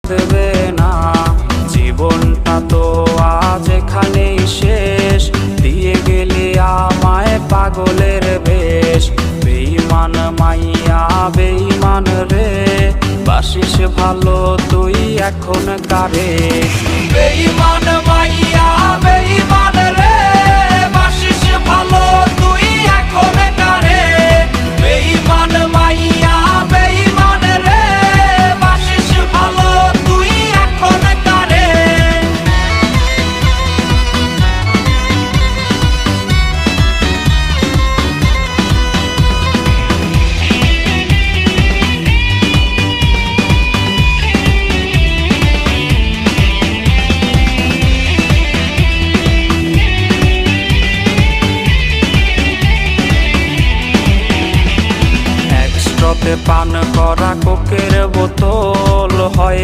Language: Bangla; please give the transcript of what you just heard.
থাকবে না। জীবনটা তো আজ এখানেই শেষ, দিয়ে গেলি আমায় পাগলের বেশ। বেঈমান মাইয়া বেঈমান রে, বাসিস ভালো তুই এখন কারে। বেঈমান মাইয়া বেঈমান রে, বাসিস ভালো তুই এখন কারে। বেঈমান মাইয়া বেঈমান রে, বাসিস ভালো তুই এখন কারে। পান করা কোকের বোতল হয়